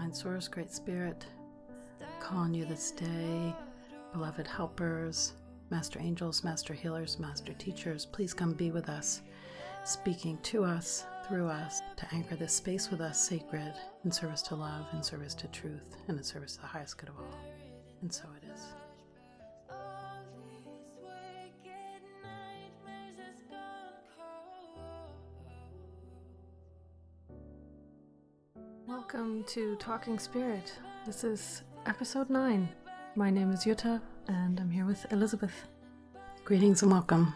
Divine Source, Great Spirit, calling you this day, beloved helpers, Master Angels, Master Healers, Master Teachers, please come be with us, speaking to us, through us, to anchor this space with us sacred, in service to love, in service to truth, and in service to the highest good of all. And so it is. Welcome to Talking Spirit. This is episode 9. My name is Jutta, and I'm here with Elizabeth. Greetings and welcome.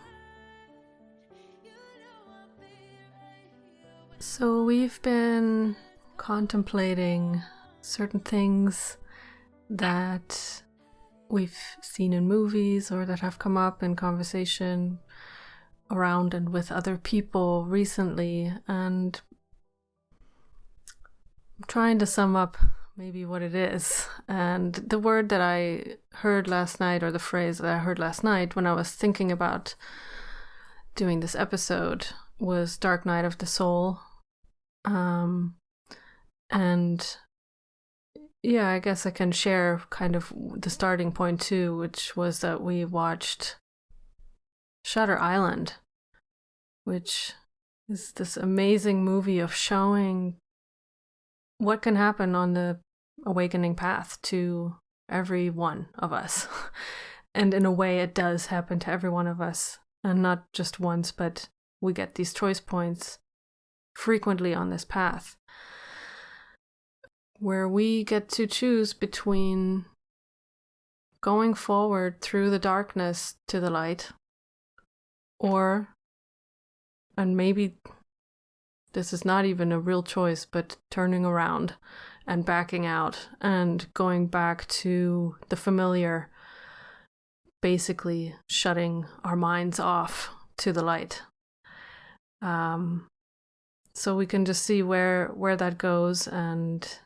So we've been contemplating certain things that we've seen in movies or that have come up in conversation around and with other people recently, and I'm trying to sum up maybe what it is. And the word that I heard last night, or the phrase that I heard last night when I was thinking about doing this episode, was Dark Night of the Soul. And yeah, I guess I can share kind of the starting point too, which was that we watched Shutter Island, which is this amazing movie of showing what can happen on the awakening path to every one of us. And in a way, it does happen to every one of us. And not just once, but we get these choice points frequently on this path, where we get to choose between going forward through the darkness to the light, and maybe this is not even a real choice, but turning around and backing out and going back to the familiar, basically shutting our minds off to the light. So we can just see where that goes and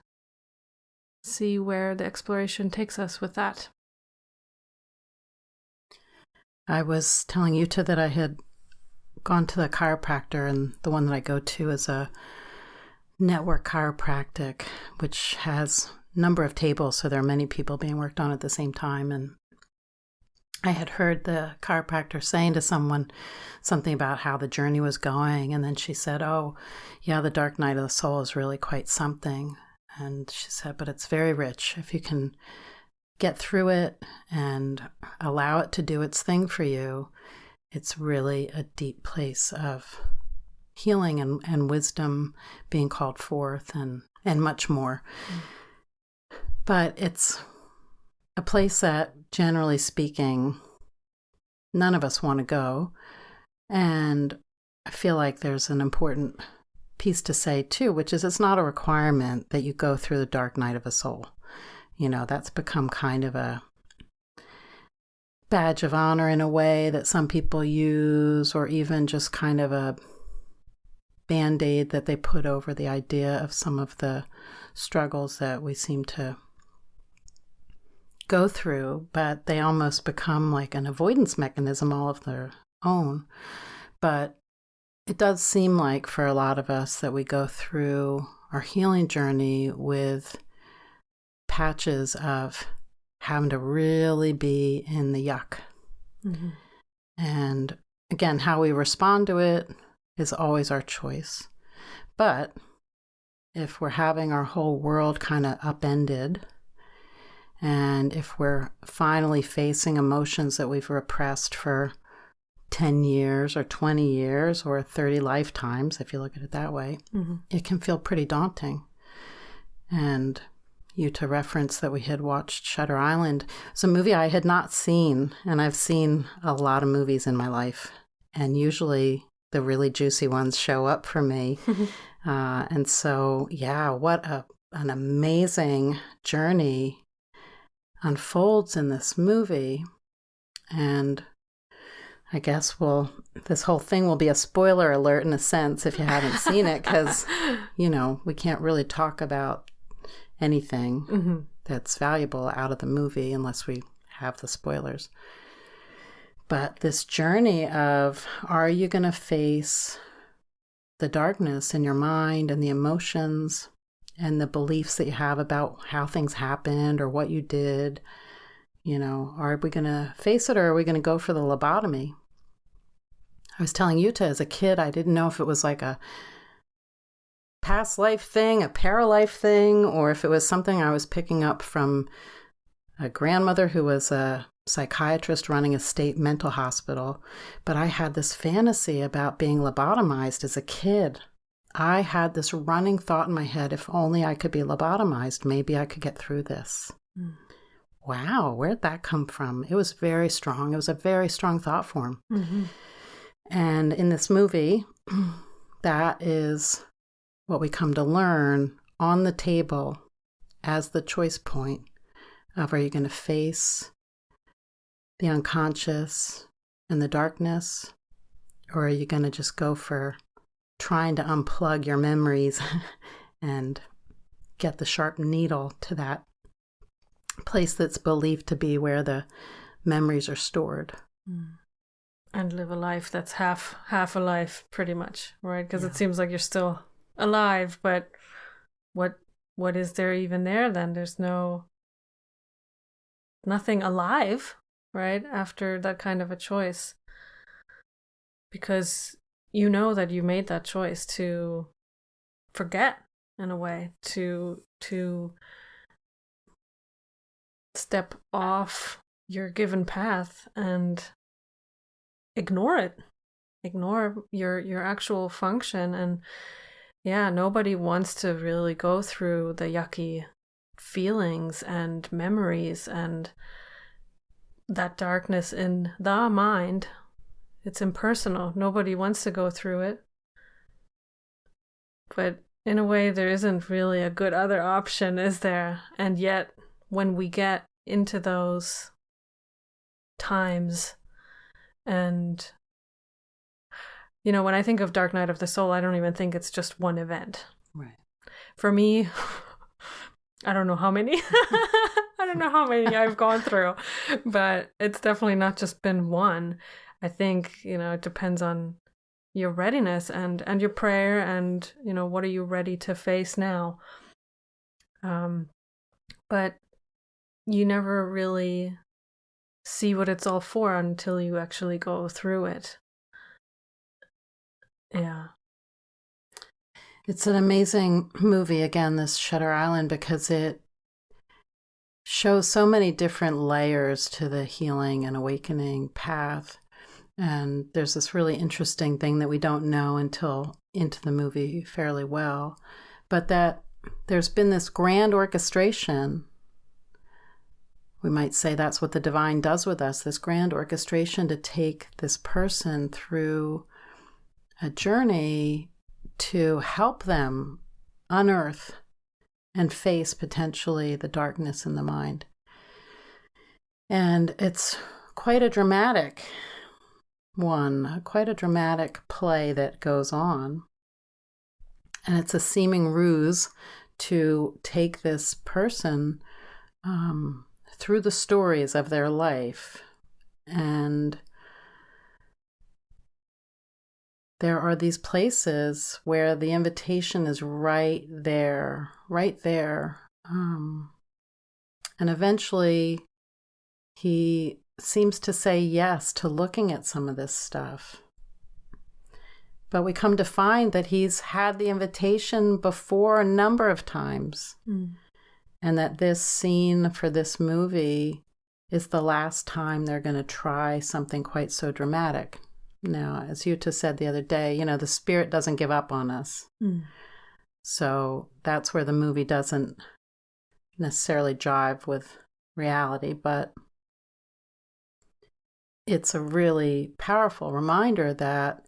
see where the exploration takes us with that. I was telling Jutta that I had gone to the chiropractor, and the one that I go to is a network chiropractic, which has a number of tables, so there are many people being worked on at the same time. And I had heard the chiropractor saying to someone something about how the journey was going, and then she said, "Oh, yeah, the dark night of the soul is really quite something." And she said, "But it's very rich. If you can get through it and allow it to do its thing for you, it's really a deep place of healing and wisdom being called forth and much more." But it's a place that, generally speaking, none of us want to go. And I feel like there's an important piece to say too, which is it's not a requirement that you go through the dark night of a soul. You know, that's become kind of a badge of honor in a way that some people use, or even just kind of a band-aid that they put over the idea of some of the struggles that we seem to go through, but they almost become like an avoidance mechanism all of their own. But it does seem like for a lot of us that we go through our healing journey with patches of having to really be in the yuck. Mm-hmm. And again, how we respond to it is always our choice. But if we're having our whole world kind of upended, and if we're finally facing emotions that we've repressed for 10 years or 20 years or 30 lifetimes, if you look at it that way, mm-hmm. It can feel pretty daunting. And to reference that we had watched Shutter Island. It's a movie I had not seen, and I've seen a lot of movies in my life, and usually the really juicy ones show up for me. And so, yeah, what an amazing journey unfolds in this movie. And I guess this whole thing will be a spoiler alert in a sense if you haven't seen it, because, we can't really talk about anything mm-hmm. that's valuable out of the movie unless we have the spoilers. But this journey of, are you going to face the darkness in your mind and the emotions and the beliefs that you have about how things happened or what you did. Are we going to face it, or are we going to go for the lobotomy? I was telling Yuta, as a kid, I didn't know if it was like a past life thing, a paralife thing, or if it was something I was picking up from a grandmother who was a psychiatrist running a state mental hospital. But I had this fantasy about being lobotomized as a kid. I had this running thought in my head, if only I could be lobotomized, maybe I could get through this. Mm. Wow, where'd that come from? It was very strong. It was a very strong thought form. Mm-hmm. And in this movie, that is what we come to learn on the table as the choice point of, are you going to face the unconscious and the darkness, or are you going to just go for trying to unplug your memories and get the sharp needle to that place that's believed to be where the memories are stored? And live a life that's half a life, pretty much, right? Because it seems like you're still alive, but what is there even there then? There's nothing alive, right, after that kind of a choice, because you know that you made that choice to forget, in a way, to step off your given path and ignore your actual function. And nobody wants to really go through the yucky feelings and memories and that darkness in the mind. It's impersonal. Nobody wants to go through it. But in a way, there isn't really a good other option, is there? And yet, when we get into those times, and when I think of Dark Night of the Soul, I don't even think it's just one event. Right. For me, I don't know how many. I don't know how many I've gone through, but it's definitely not just been one. I think, it depends on your readiness and your prayer and, what are you ready to face now? But you never really see what it's all for until you actually go through it. Yeah. It's an amazing movie, again, this Shutter Island, because it shows so many different layers to the healing and awakening path. And there's this really interesting thing that we don't know until into the movie fairly well, but that there's been this grand orchestration. We might say that's what the divine does with us, this grand orchestration to take this person through a journey to help them unearth and face potentially the darkness in the mind. And it's quite a dramatic quite a dramatic play that goes on. And it's a seeming ruse to take this person through the stories of their life. And there are these places where the invitation is right there. And eventually he seems to say yes to looking at some of this stuff. But we come to find that he's had the invitation before a number of times. And that this scene for this movie is the last time they're going to try something quite so dramatic. Now, as Yuta said the other day, the spirit doesn't give up on us. So that's where the movie doesn't necessarily jive with reality, but it's a really powerful reminder that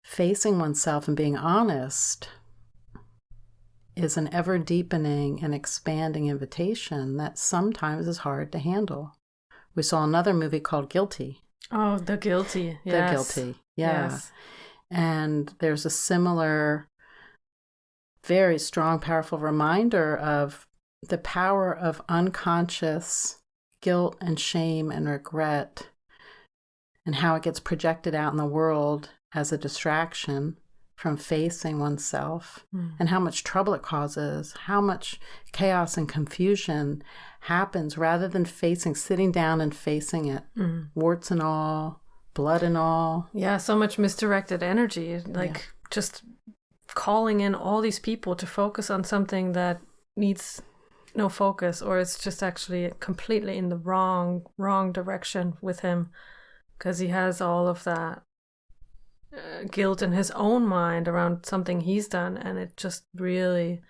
facing oneself and being honest is an ever deepening and expanding invitation that sometimes is hard to handle. We saw another movie called Guilty. Oh, The Guilty. Yes. The Guilty. Yeah. Yes. And there's a similar, very strong, powerful reminder of the power of unconscious guilt and shame and regret, and how it gets projected out in the world as a distraction from facing oneself and how much trouble it causes, how much chaos and confusion happens rather than sitting down and facing it, warts and all, blood and all. Yeah, so much misdirected energy, just calling in all these people to focus on something that needs no focus, or it's just actually completely in the wrong direction with him, because he has all of that guilt in his own mind around something he's done, and it just really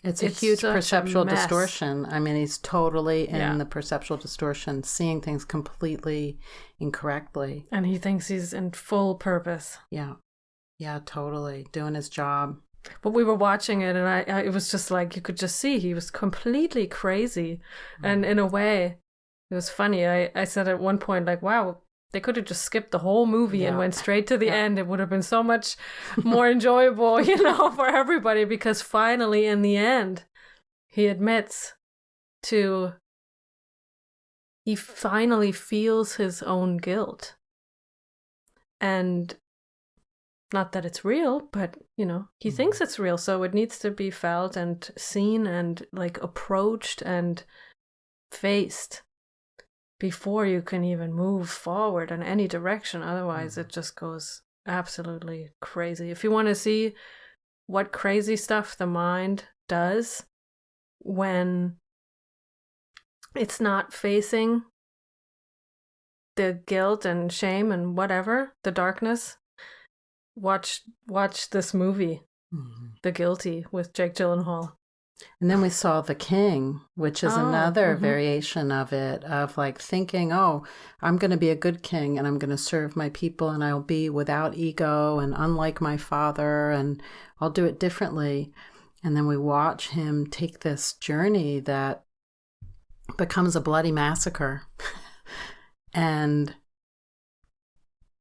it's a huge perceptual distortion. I mean, he's totally in the perceptual distortion, seeing things completely incorrectly, and he thinks he's in full purpose. Yeah, totally doing his job. But we were watching it, and I it was just like, you could just see he was completely crazy. And in a way, it was funny. I said at one point, like, wow, they could have just skipped the whole movie and went straight to the end. It would have been so much more enjoyable, for everybody, because finally, in the end, he admits he finally feels his own guilt. And not that it's real, but, he thinks it's real. So it needs to be felt and seen and approached and faced before you can even move forward in any direction. Otherwise, it just goes absolutely crazy. If you want to see what crazy stuff the mind does when it's not facing the guilt and shame and whatever, the darkness, watch this movie, The Guilty, with Jake Gyllenhaal. And then we saw The King, which is another variation of it, of thinking, I'm going to be a good king and I'm going to serve my people and I'll be without ego and unlike my father and I'll do it differently. And then we watch him take this journey that becomes a bloody massacre. And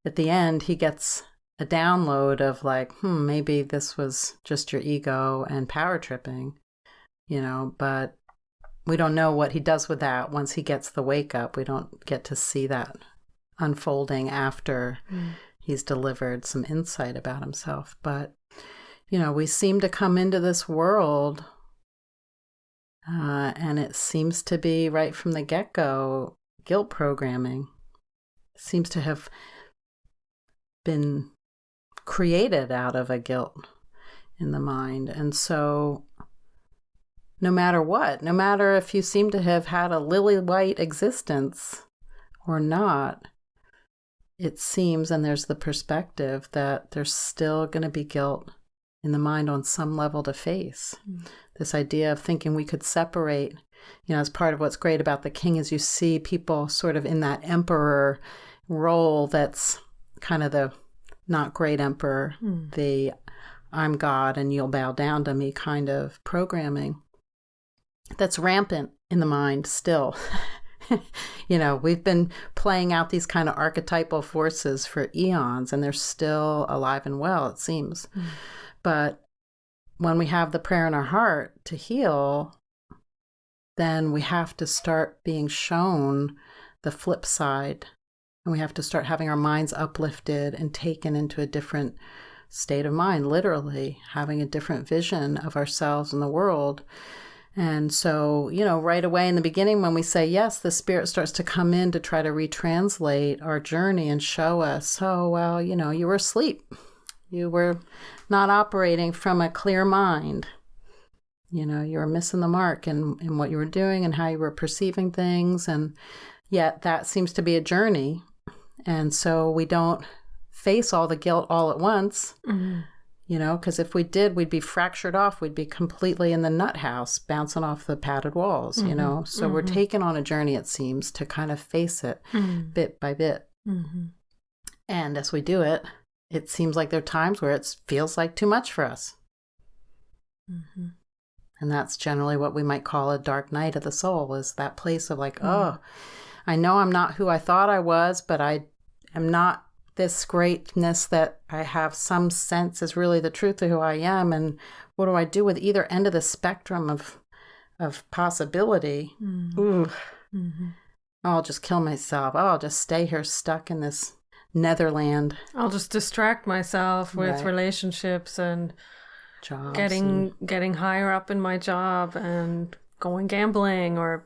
at the end, he gets a download of maybe this was just your ego and power tripping. But we don't know what he does with that once he gets the wake up. We don't get to see that unfolding after he's delivered some insight about himself. But, we seem to come into this world and it seems to be right from the get-go guilt programming. It seems to have been created out of a guilt in the mind. And so no matter if you seem to have had a lily white existence or not, it seems, and there's the perspective that there's still going to be guilt in the mind on some level to face. This idea of thinking we could separate, as part of what's great about The King is you see people sort of in that emperor role that's kind of the not great emperor, the I'm God and you'll bow down to me kind of programming. That's rampant in the mind still. We've been playing out these kind of archetypal forces for eons, and they're still alive and well, it seems. But when we have the prayer in our heart to heal, then we have to start being shown the flip side. And we have to start having our minds uplifted and taken into a different state of mind, literally having a different vision of ourselves and the world. And so, right away in the beginning, when we say yes, the Spirit starts to come in to try to retranslate our journey and show us, you were asleep. You were not operating from a clear mind. You were missing the mark in what you were doing and how you were perceiving things. And yet that seems to be a journey. And so we don't face all the guilt all at once. Because if we did, we'd be fractured off. We'd be completely in the nut house, bouncing off the padded walls, So we're taken on a journey, it seems, to kind of face it bit by bit. And as we do it, it seems like there are times where it feels like too much for us. And that's generally what we might call a dark night of the soul, is that place of I know I'm not who I thought I was, but I am not this greatness that I have some sense is really the truth of who I am. And what do I do with either end of the spectrum of possibility? I'll just kill myself. I'll just stay here stuck in this netherland. I'll just distract myself with Right. relationships and Jobs getting higher up in my job and going gambling, or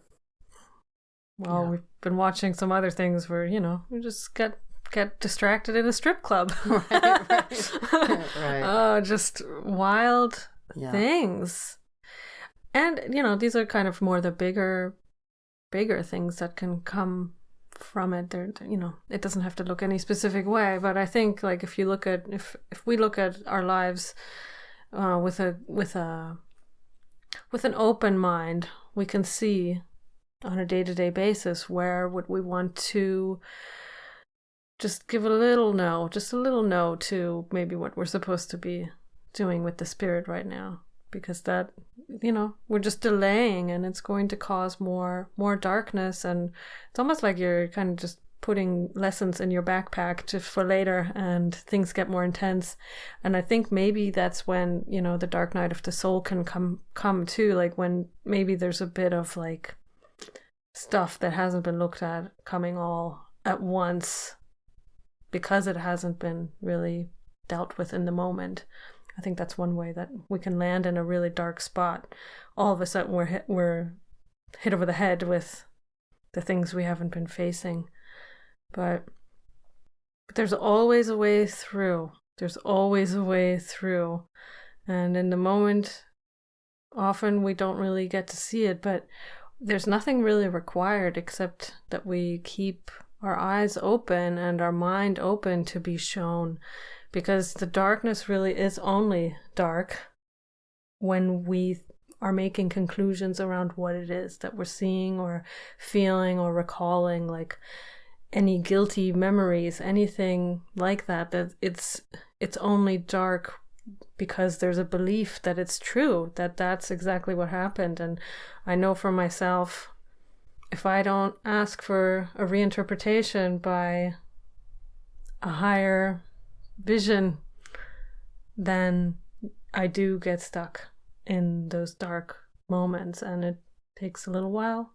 we've been watching some other things where, we just get distracted in a strip club. right. Just wild things. And, these are kind of more the bigger things that can come from it. There, it doesn't have to look any specific way, but I think like if we look at our lives with an open mind, we can see on a day-to-day basis where would we want to just give a little no to maybe what we're supposed to be doing with the spirit right now, because that, we're just delaying, and it's going to cause more darkness, and it's almost like you're kind of just putting lessons in your backpack for later, and things get more intense. And I think maybe that's when, the dark night of the soul can come too, like when maybe there's a bit of like stuff that hasn't been looked at coming all at once because it hasn't been really dealt with in the moment. I think that's one way that we can land in a really dark spot. All of a sudden we're hit over the head with the things we haven't been facing. But there's always a way through. There's always a way through. And in the moment, often we don't really get to see it, but there's nothing really required except that we keep our eyes open and our mind open to be shown, because the darkness really is only dark when we are making conclusions around what it is that we're seeing or feeling or recalling, like any guilty memories, anything like that it's only dark because there's a belief that it's true, that that's exactly what happened. And I know for myself, if I don't ask for a reinterpretation by a higher vision, then I do get stuck in those dark moments, and it takes a little while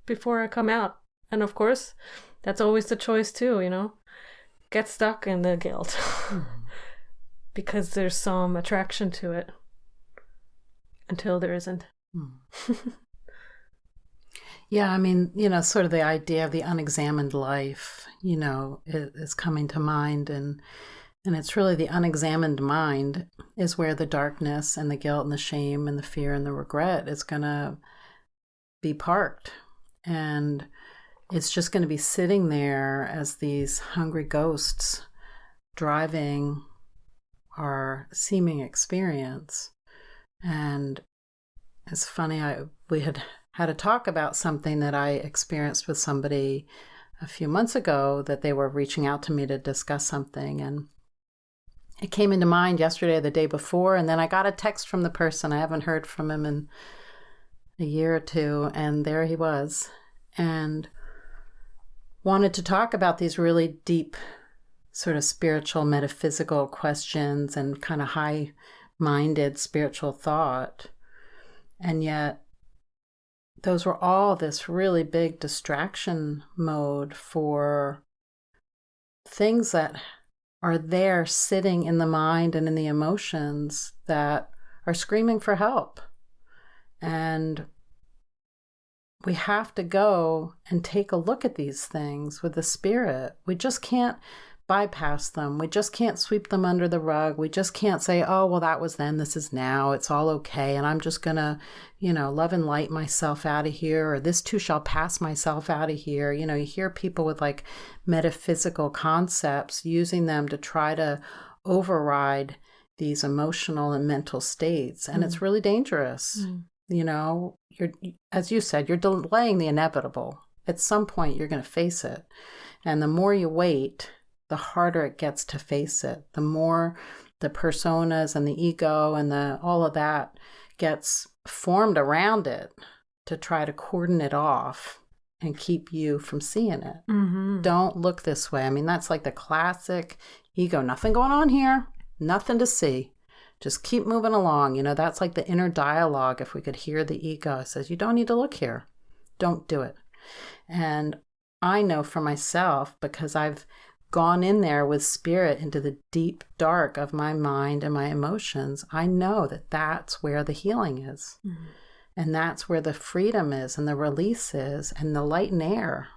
before I come out. And of course, that's always the choice too, get stuck in the guilt because there's some attraction to it until there isn't. Yeah, I mean, sort of the idea of the unexamined life, is coming to mind. And it's really the unexamined mind is where the darkness and the guilt and the shame and the fear and the regret is going to be parked. And it's just going to be sitting there as these hungry ghosts driving our seeming experience. And it's funny, we had a talk about something that I experienced with somebody a few months ago, that they were reaching out to me to discuss something, and it came into mind yesterday or the day before, and then I got a text from the person. I haven't heard from him in a year or two, and there he was, and wanted to talk about these really deep sort of spiritual, metaphysical questions and kind of high-minded spiritual thought. And yet those were all this really big distraction mode for things that are there sitting in the mind and in the emotions that are screaming for help. And we have to go and take a look at these things with the spirit. We just can't bypass them. We just can't sweep them under the rug. We just can't say, oh, well, that was then, this is now, it's all okay, and I'm just gonna, love and light myself out of here, or this too shall pass myself out of here. You hear people with like metaphysical concepts, using them to try to override these emotional and mental states, and it's really dangerous. You're, as you said, you're delaying the inevitable. At some point, you're going to face it, and the more you wait, the harder it gets to face it. The more the personas and the ego and all of that gets formed around it to try to cordon it off and keep you from seeing it. Don't look this way. I mean, that's like the classic ego. Nothing going on here. Nothing to see. Just keep moving along. That's like the inner dialogue. If we could hear the ego, it says, you don't need to look here. Don't do it. And I know for myself, because I've gone in there with spirit into the deep dark of my mind and my emotions, I know that that's where the healing is. Mm-hmm. And that's where the freedom is and the release is and the light and air.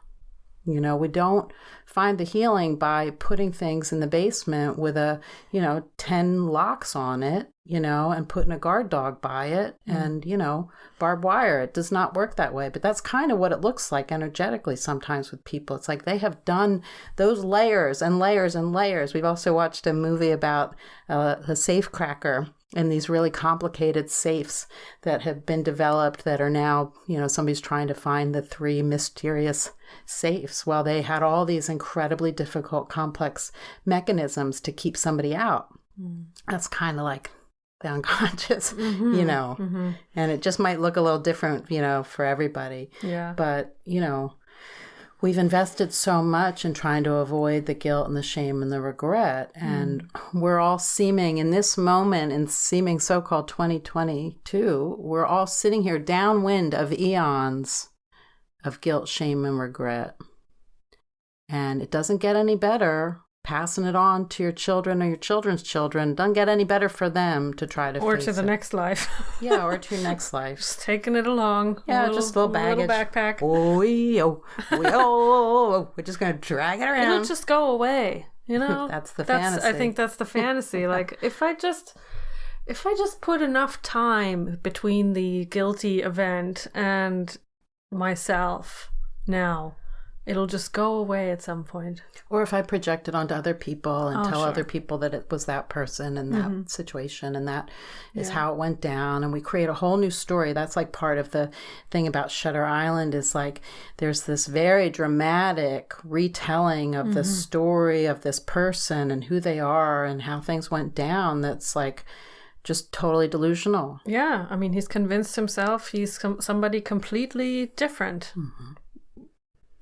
You know, we don't find the healing by putting things in the basement with 10 locks on it, and putting a guard dog by it and, barbed wire. It does not work that way. But that's kind of what it looks like energetically sometimes with people. It's like they have done those layers and layers and layers. We've also watched a movie about a safe cracker and these really complicated safes that have been developed that are now, somebody's trying to find the 3 mysterious safes. Well, they had all these incredibly difficult, complex mechanisms to keep somebody out. Mm. That's kind of like the unconscious, mm-hmm. And it just might look a little different, for everybody. Yeah. But, we've invested so much in trying to avoid the guilt and the shame and the regret. And we're all seeming in this moment, in seeming so-called 2022, we're all sitting here downwind of eons of guilt, shame, and regret. And it doesn't get any better. Passing it on to your children or your children's children doesn't get any better for them to try to or face to the it. Next life. Yeah, or to your next life. Just taking it along. Yeah, just a little baggage. Little backpack. We're just going to drag it around. It'll just go away, That's the fantasy. I think that's the fantasy. Like, if I just put enough time between the guilty event and myself now, it'll just go away at some point. Or if I project it onto other people and tell other people that it was that person and that situation and that is how it went down, and we create a whole new story. That's like part of the thing about Shutter Island is like there's this very dramatic retelling of the story of this person and who they are and how things went down that's like just totally delusional. Yeah, I mean, he's convinced himself he's somebody completely different. Mm-hmm.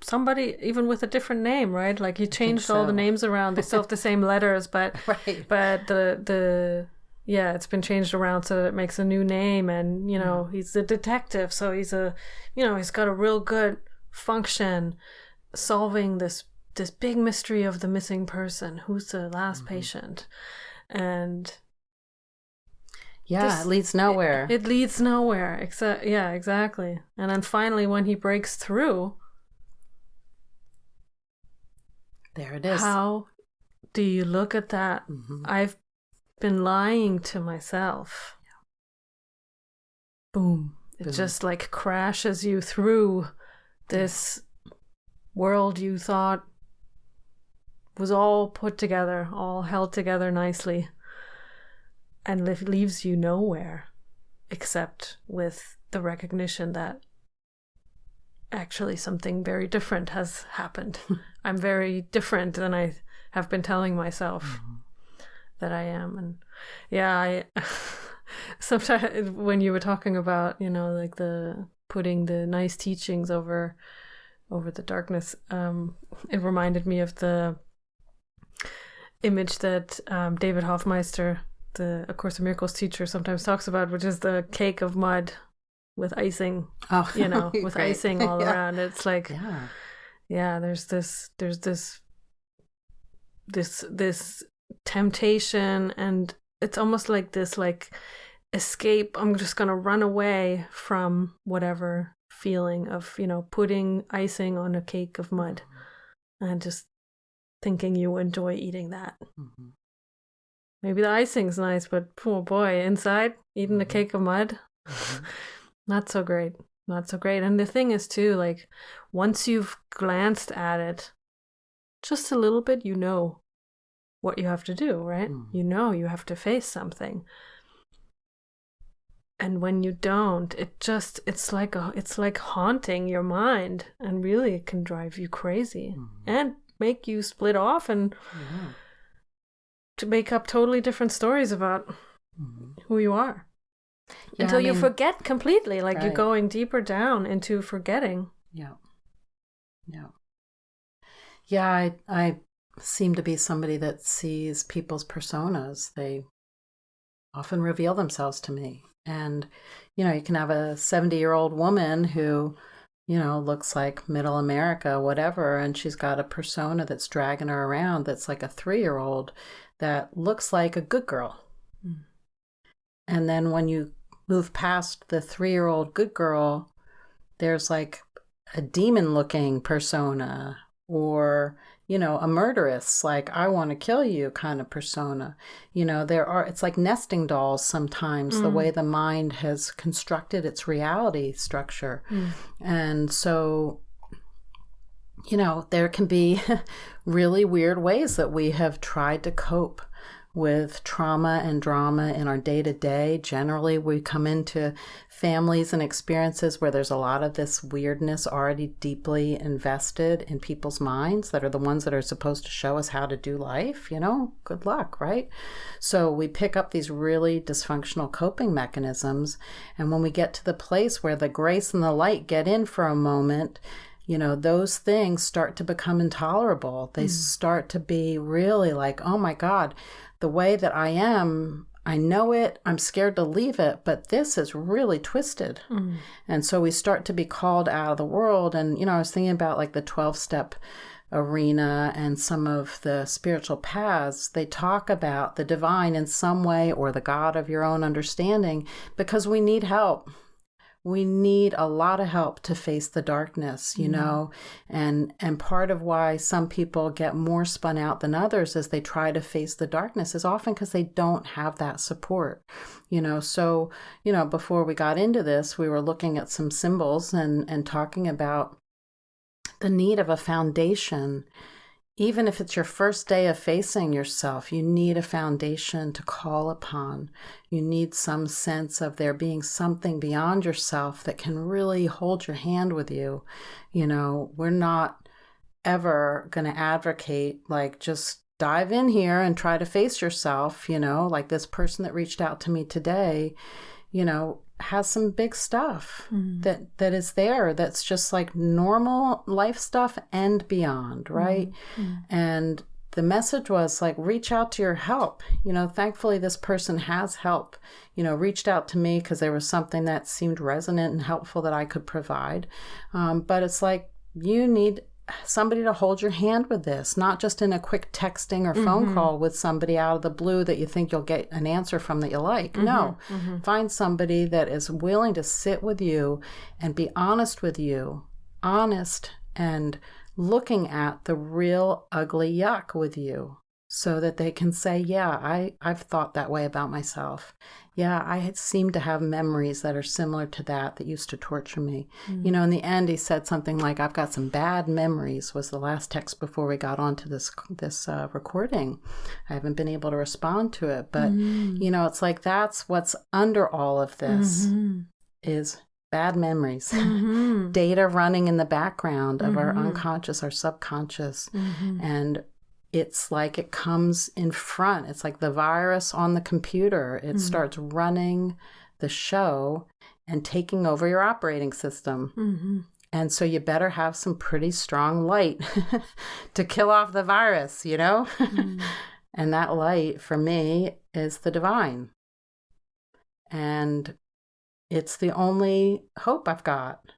Somebody even with a different name, right? Like he changed all the names around. They still have the same letters, but right. But it's been changed around so that it makes a new name. And he's a detective, so he's he's got a real good function solving this big mystery of the missing person. Who's the last patient? And it leads nowhere. It leads nowhere. Exactly. And then finally, when he breaks through. There it is. How do you look at that? Mm-hmm. I've been lying to myself. Yeah. Boom. It just like crashes you through this world you thought was all put together, all held together nicely, and leaves you nowhere except with the recognition that actually something very different has happened. I'm very different than I have been telling myself that I am. And I sometimes when you were talking about, like the putting the nice teachings over the darkness, it reminded me of the image that David Hoffmeister, the A Course in Miracles teacher, sometimes talks about, which is the cake of mud with icing, with icing all around. It's like, there's this temptation, and it's almost like this like escape. I'm just gonna run away from whatever feeling of putting icing on a cake of mud, and just thinking you enjoy eating that. Mm-hmm. Maybe the icing's nice, but oh boy, inside eating a cake of mud. Mm-hmm. Not so great. And the thing is too, like, once you've glanced at it just a little bit, what you have to do, right? You have to face something. And when you don't, it's like haunting your mind, and really it can drive you crazy and make you split off and to make up totally different stories about who you are. Until you forget completely, like you're going deeper down into forgetting. I seem to be somebody that sees people's personas. They often reveal themselves to me. And, you can have a 70-year-old woman who, looks like middle America, whatever, and she's got a persona that's dragging her around that's like a 3-year-old that looks like a good girl. Mm. And then when you move past the 3-year-old good girl, there's like a demon-looking persona, or a murderess, like I want to kill you kind of persona. It's like nesting dolls sometimes, the way the mind has constructed its reality structure. And so, there can be really weird ways that we have tried to cope with trauma and drama in our day-to-day. Generally, we come into families and experiences where there's a lot of this weirdness already deeply invested in people's minds that are the ones that are supposed to show us how to do life. Good luck, right? So we pick up these really dysfunctional coping mechanisms, and when we get to the place where the grace and the light get in for a moment, those things start to become intolerable. They start to be really like, oh my God, the way that I am, I know it, I'm scared to leave it, but this is really twisted. And so we start to be called out of the world. And, I was thinking about like the 12-step arena and some of the spiritual paths. They talk about the divine in some way, or the God of your own understanding, because we need help. We need a lot of help to face the darkness, and part of why some people get more spun out than others as they try to face the darkness is often because they don't have that support, So, before we got into this, we were looking at some symbols and talking about the need of a foundation. Even if it's your first day of facing yourself, you need a foundation to call upon. You need some sense of there being something beyond yourself that can really hold your hand with you. We're not ever going to advocate like just dive in here and try to face yourself, like this person that reached out to me today, has some big stuff that is there that's just like normal life stuff and beyond, right? And the message was like, reach out to your help. Thankfully this person has help, reached out to me because there was something that seemed resonant and helpful that I could provide. But it's like, you need somebody to hold your hand with this, not just in a quick texting or phone call with somebody out of the blue that you think you'll get an answer from that you like. No, find somebody that is willing to sit with you and be honest with you, honest and looking at the real ugly yuck with you, so that they can say, yeah, I've thought that way about myself. Yeah, I seem to have memories that are similar to that used to torture me. In the end, he said something like, I've got some bad memories, was the last text before we got onto this recording. I haven't been able to respond to it. But, it's like that's what's under all of this is bad memories, data running in the background of our unconscious, our subconscious. And it's like it comes in front. It's like the virus on the computer. It starts running the show and taking over your operating system. And so you better have some pretty strong light to kill off the virus, And that light for me is the divine. And it's the only hope I've got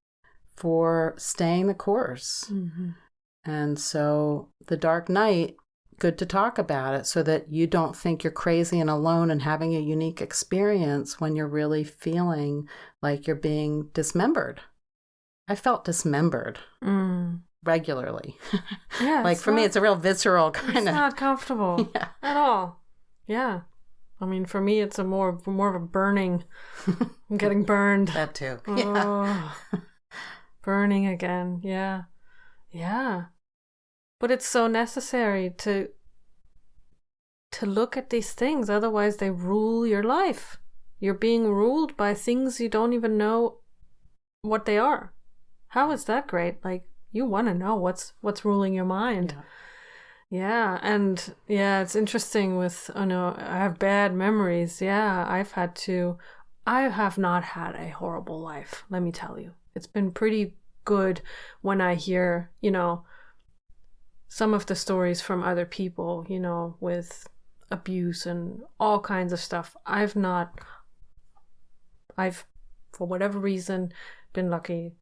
for staying the course. And so the dark night, good to talk about it so that you don't think you're crazy and alone and having a unique experience when you're really feeling like you're being dismembered. I felt dismembered regularly. Yeah, like for me, it's a real visceral kind of. It's not comfortable at all. Yeah. I mean, for me, it's more of a burning. I'm getting burned. That too. Oh, burning again. Yeah. Yeah. But it's so necessary to look at these things. Otherwise, they rule your life. You're being ruled by things you don't even know what they are. How is that great? Like, you want to know what's ruling your mind. Yeah. And it's interesting with, I have bad memories. Yeah, I have not had a horrible life, let me tell you. It's been pretty good when I hear, some of the stories from other people, with abuse and all kinds of stuff. I've, for whatever reason, been lucky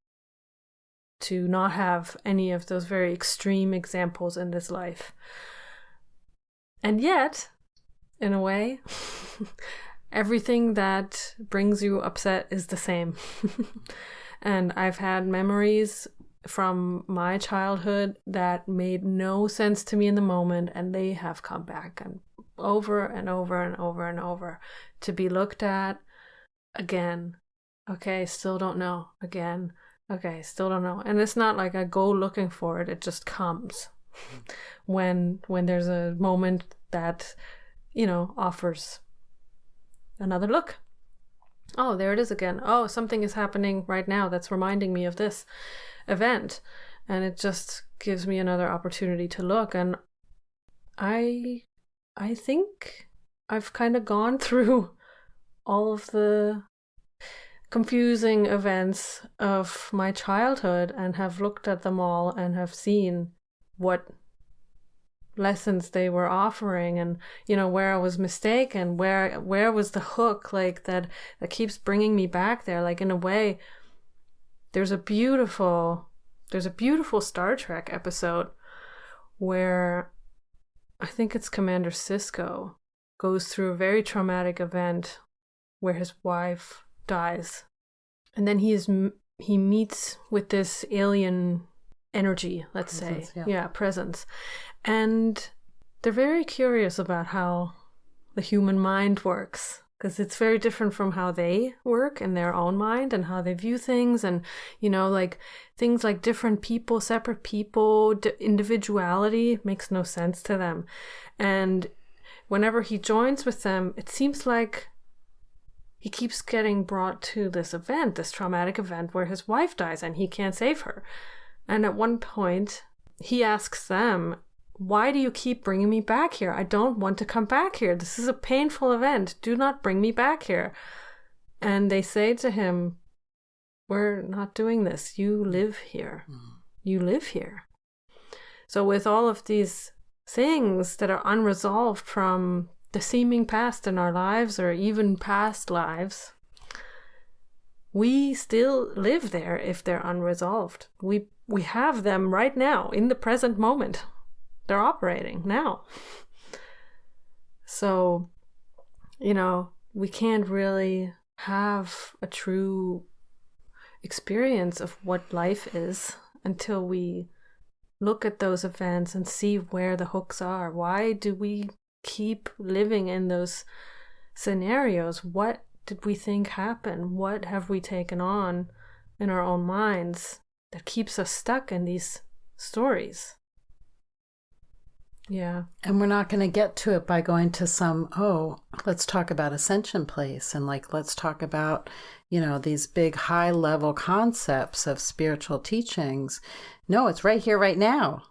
to not have any of those very extreme examples in this life. And yet, in a way, everything that brings you upset is the same. And I've had memories from my childhood that made no sense to me in the moment, and they have come back and over and over and over and over to be looked at again. Okay, still don't know. Again. Okay, still don't know. And it's not like I go looking for it, it just comes when there's a moment that, offers another look. Oh, there it is again. Oh, something is happening right now that's reminding me of this event. And it just gives me another opportunity to look. And I think I've kind of gone through all of the confusing events of my childhood and have looked at them all and have seen what lessons they were offering, and where I was mistaken, where was the hook, like that keeps bringing me back there. Like, in a way, there's a beautiful Star Trek episode where I think it's Commander Sisko goes through a very traumatic event where his wife dies, and then he meets with this alien energy, let's presence, say, presence, and they're very curious about how the human mind works, because it's very different from how they work in their own mind and how they view things, and like things like different people, separate people, individuality makes no sense to them. And whenever he joins with them, it seems like he keeps getting brought to this event, this traumatic event where his wife dies and he can't save her. And at one point, he asks them, why do you keep bringing me back here? I don't want to come back here. This is a painful event. Do not bring me back here. And they say to him, we're not doing this. You live here. You live here. So with all of these things that are unresolved from the seeming past in our lives, or even past lives, we still live there if they're unresolved. We have them right now in the present moment. They're operating now. So, we can't really have a true experience of what life is until we look at those events and see where the hooks are. Why do we keep living in those scenarios? What did we think happened? What have we taken on in our own minds that keeps us stuck in these stories? Yeah. And we're not going to get to it by going to some, let's talk about ascension place, and let's talk about, these big high level concepts of spiritual teachings. No, it's right here, right now.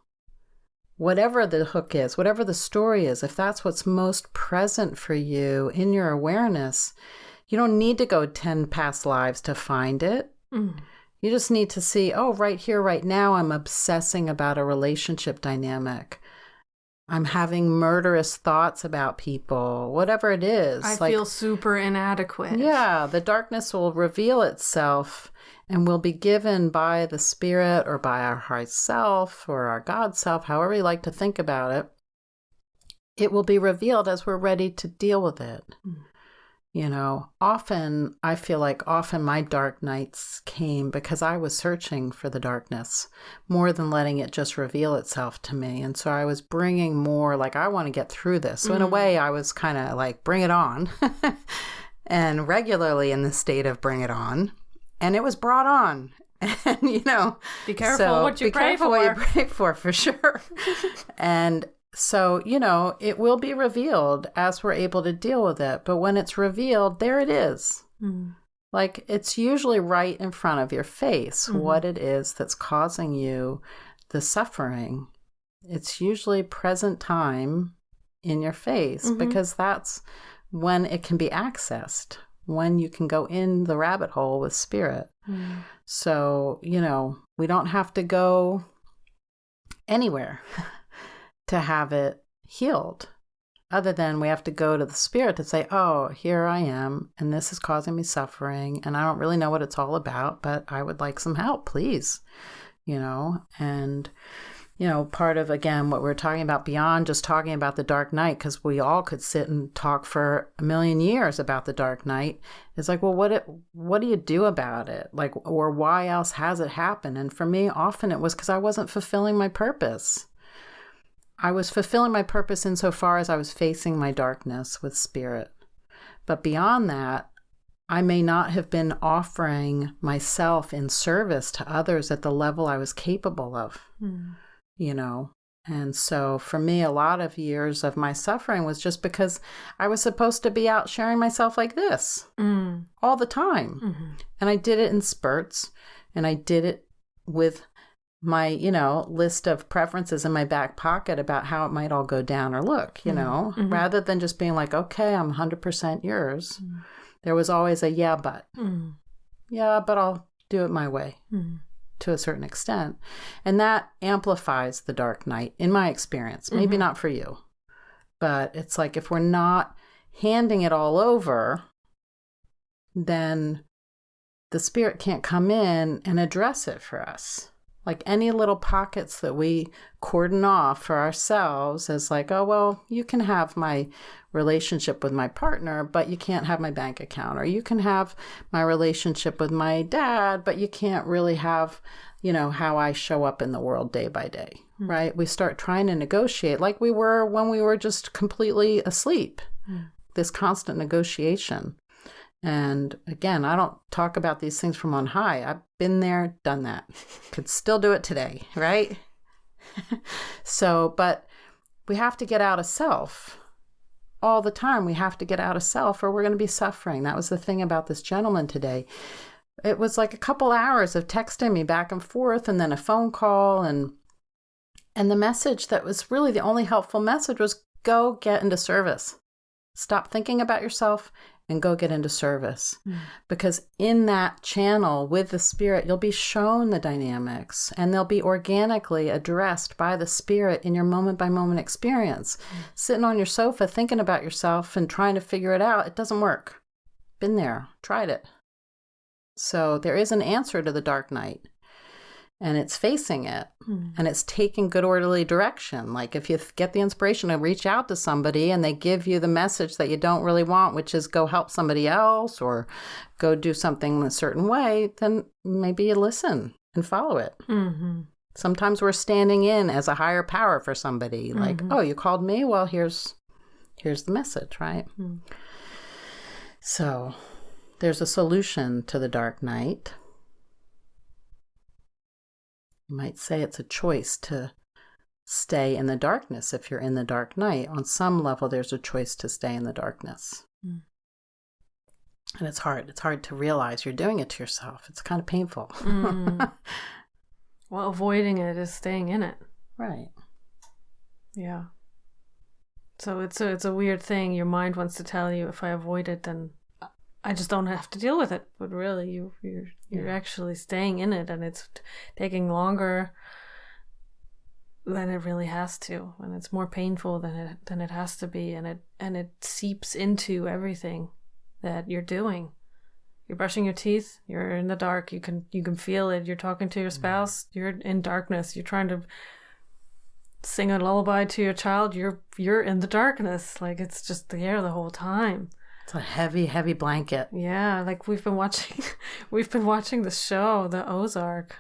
Whatever the hook is, whatever the story is, if that's what's most present for you in your awareness, you don't need to go 10 past lives to find it. You just need to see, right here, right now, I'm obsessing about a relationship dynamic. I'm having murderous thoughts about people, whatever it is. I feel super inadequate. Yeah, the darkness will reveal itself and will be given by the spirit or by our high self or our God self, however you like to think about it. It will be revealed as we're ready to deal with it. Often, I feel like my dark nights came because I was searching for the darkness more than letting it just reveal itself to me. And so I was bringing more, I want to get through this. So in a way, I was kind of bring it on and regularly in the state of bring it on. And it was brought on. And, be careful what you pray for. Be careful what you pray for sure. And so, it will be revealed as we're able to deal with it. But when it's revealed, there it is. It's usually right in front of your face, what it is that's causing you the suffering. It's usually present time in your face, because that's when it can be accessed, when you can go in the rabbit hole with spirit. So, we don't have to go anywhere to have it healed, other than we have to go to the spirit to say, here I am, and this is causing me suffering, and I don't really know what it's all about, but I would like some help, please. and part of, again, what we're talking about beyond just talking about the dark night, because we all could sit and talk for a million years about the dark night, is like, well, what do you do about it? Like, or why else has it happened? And for me, often it was because I wasn't fulfilling my purpose. I was fulfilling my purpose insofar as I was facing my darkness with spirit. But beyond that, I may not have been offering myself in service to others at the level I was capable of. And so for me, a lot of years of my suffering was just because I was supposed to be out sharing myself like this all the time. And I did it in spurts, and I did it with my, list of preferences in my back pocket about how it might all go down or look, rather than just being like, okay, I'm 100% yours. There was always a yeah, but I'll do it my way. To a certain extent. And that amplifies the dark night, in my experience. Maybe not for you. But it's like, if we're not handing it all over, then the spirit can't come in and address it for us. Like any little pockets that we cordon off for ourselves as like, oh, well, you can have my relationship with my partner, but you can't have my bank account. Or you can have my relationship with my dad, but you can't really have, how I show up in the world day by day, right? We start trying to negotiate like we were when we were just completely asleep, this constant negotiation. And again, I don't talk about these things from on high. I've been there, done that. Could still do it today, right? But we have to get out of self. All the time we have to get out of self, or we're going to be suffering. That was the thing about this gentleman today. It was like a couple hours of texting me back and forth, and then a phone call, and the message that was really the only helpful message was, go get into service. Stop thinking about yourself and go get into service. Because in that channel with the spirit, you'll be shown the dynamics, and they'll be organically addressed by the spirit in your moment by moment experience. Sitting on your sofa thinking about yourself and trying to figure it out, it doesn't work. Been there, tried it. So there is an answer to the dark night, and it's facing it, and it's taking good orderly direction. Like if you get the inspiration to reach out to somebody and they give you the message that you don't really want, which is go help somebody else or go do something a certain way, then maybe you listen and follow it. Sometimes we're standing in as a higher power for somebody. Like, oh, you called me? Well, here's the message, right? So there's a solution to the dark night. You might say it's a choice to stay in the darkness if you're in the dark night. On some level, there's a choice to stay in the darkness. And it's hard. It's hard to realize you're doing it to yourself. It's kind of painful. Well, avoiding it is staying in it. Right. Yeah. So it's a weird thing. Your mind wants to tell you, if I avoid it, then I just don't have to deal with it. But really, you're actually staying in it, and it's taking longer than it really has to, and it's more painful than it has to be, and it seeps into everything that you're doing. You're brushing your teeth, you're in the dark, you can feel it. You're talking to your spouse, you're in darkness. You're trying to sing a lullaby to your child, you're in the darkness. Like, it's just there the whole time. It's a heavy, heavy blanket. Yeah, like we've been watching the show, The Ozark.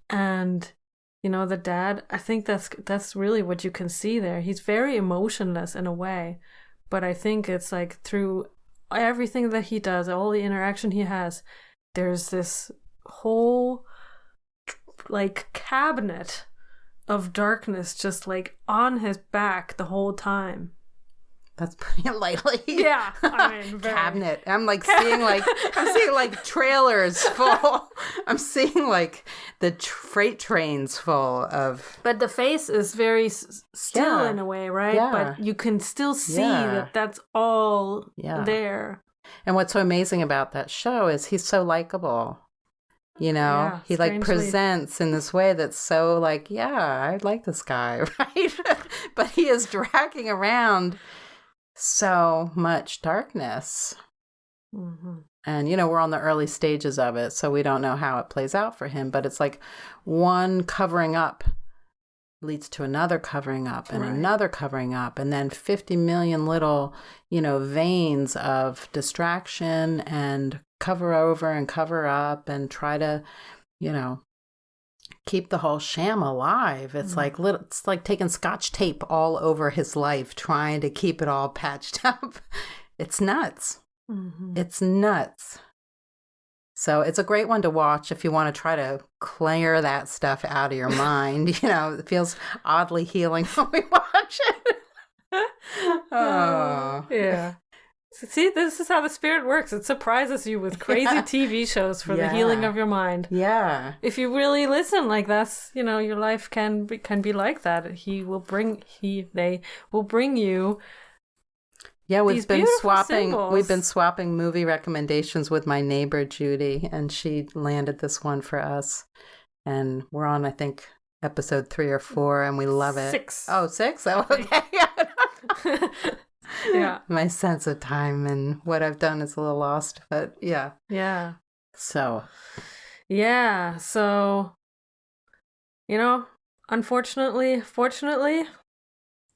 And the dad, I think that's really what you can see there. He's very emotionless in a way, but I think it's like through everything that he does, all the interaction he has, there's this whole like cabinet of darkness just like on his back the whole time. That's putting it lightly. Yeah, I mean, cabinet. I'm like seeing like trailers full. I'm seeing like the freight trains full of. But the face is very still in a way, right? Yeah. But you can still see that that's all there. And what's so amazing about that show is he's so likable. He like presents in this way that's so like, I like this guy, right? But he is dragging around so much darkness. And, we're on the early stages of it, so we don't know how it plays out for him. But it's like one covering up leads to another covering up and another covering up. And then 50 million little, veins of distraction and cover over and cover up and try to, keep the whole sham alive. It's it's like taking Scotch tape all over his life, trying to keep it all patched up. It's nuts. Mm-hmm. It's nuts. So it's a great one to watch if you want to try to clear that stuff out of your mind. It feels oddly healing when we watch it. Oh. Yeah. See, this is how the spirit works. It surprises you with crazy TV shows for the healing of your mind. Yeah. If you really listen, like that's, your life can be like that. They will bring you. Yeah, we've been symbols. swapping movie recommendations with my neighbor Judy, and she landed this one for us. And we're on, I think, episode 3 or 4, and we love it. 6. Oh, 6? Oh, okay. Yeah. My sense of time and what I've done is a little lost, but yeah. Yeah. So. Yeah. So, fortunately,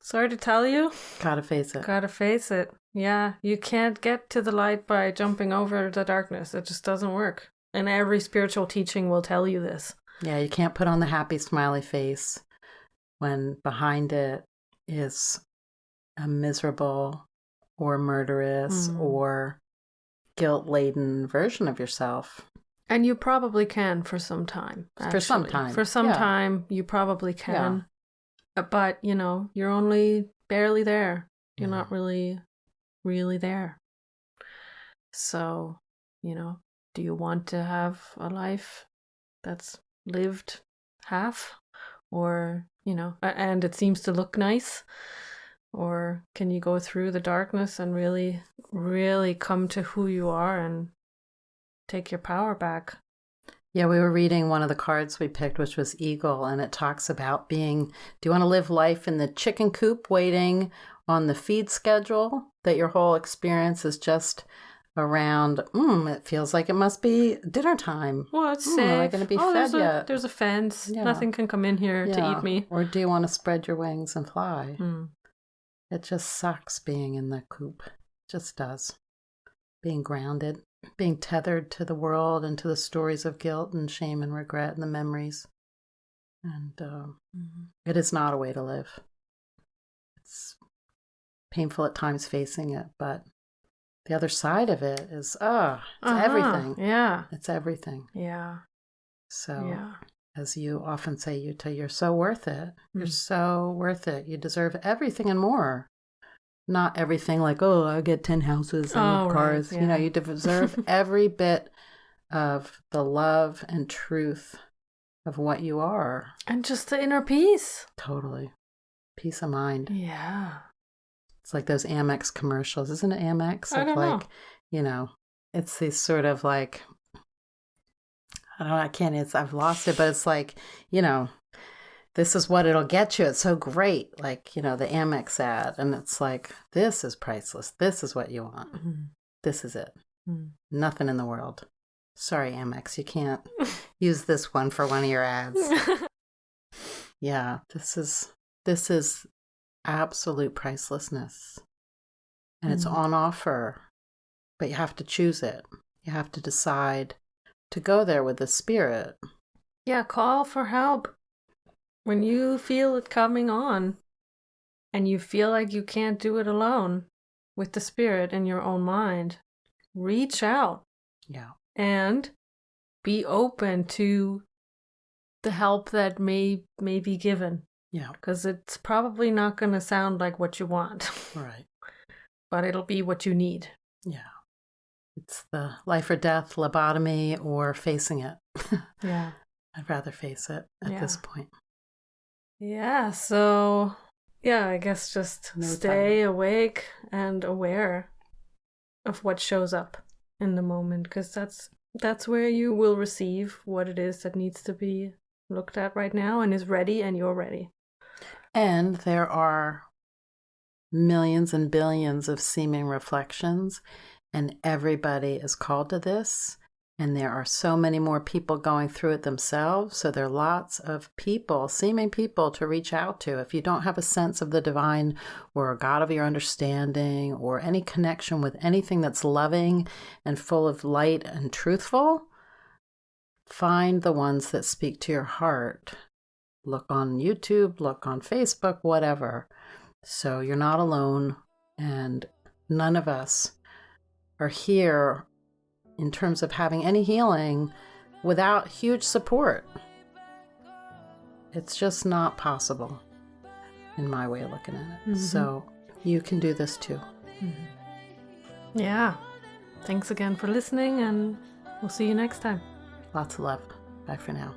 sorry to tell you. Gotta face it. Yeah. You can't get to the light by jumping over the darkness. It just doesn't work. And every spiritual teaching will tell you this. Yeah, you can't put on the happy smiley face when behind it is a miserable or murderous or guilt-laden version of yourself. And you probably can for some time. Actually. For some time, you probably can. Yeah. But, you're only barely there. You're not really there. So, do you want to have a life that's lived half? Or, and it seems to look nice? Or can you go through the darkness and really, really come to who you are and take your power back? Yeah, we were reading one of the cards we picked, which was Eagle, and it talks about do you want to live life in the chicken coop waiting on the feed schedule, that your whole experience is just around, it feels like it must be dinner time. Well, it's safe. Am I going to be fed yet? There's a fence. Yeah. Nothing can come in here to eat me. Or do you want to spread your wings and fly? It just sucks being in the coop. It just does. Being grounded, being tethered to the world and to the stories of guilt and shame and regret and the memories. And it is not a way to live. It's painful at times facing it, but the other side of it is, everything. Yeah. It's everything. Yeah. So, as you often say, Yuta, you're so worth it. You're so worth it. You deserve everything and more. Not everything like, I get 10 houses and cars. Right, yeah. You deserve every bit of the love and truth of what you are. And just the inner peace. Totally. Peace of mind. Yeah. It's like those Amex commercials. Isn't it Amex? I don't know. It's these sort of like, I don't know, I've lost it, but it's like, this is what it'll get you. It's so great. Like, the Amex ad. And it's like, this is priceless. This is what you want. Mm-hmm. This is it. Mm-hmm. Nothing in the world. Sorry, Amex. You can't use this one for one of your ads. Yeah, this is absolute pricelessness. And it's on offer. But you have to choose it. You have to decide to go there with the spirit. Yeah, call for help. When you feel it coming on and you feel like you can't do it alone with the spirit in your own mind, reach out. Yeah. And be open to the help that may be given. Yeah. Because it's probably not going to sound like what you want. Right. But it'll be what you need. Yeah. It's the life or death lobotomy or facing it. Yeah. I'd rather face it at this point. Yeah, so, I guess just stay awake and aware of what shows up in the moment, because that's where you will receive what it is that needs to be looked at right now and is ready, and you're ready. And there are millions and billions of seeming reflections, And everybody is called to this. And there are so many more people going through it themselves. So there are lots of people, seeming people, to reach out to. If you don't have a sense of the divine or a God of your understanding or any connection with anything that's loving and full of light and truthful, find the ones that speak to your heart. Look on YouTube, look on Facebook, whatever. So you're not alone, and none of us are here in terms of having any healing without huge support. It's just not possible in my way of looking at it. So you can do this too. Yeah. Thanks again for listening, and we'll see you next time. Lots of love. Bye for now.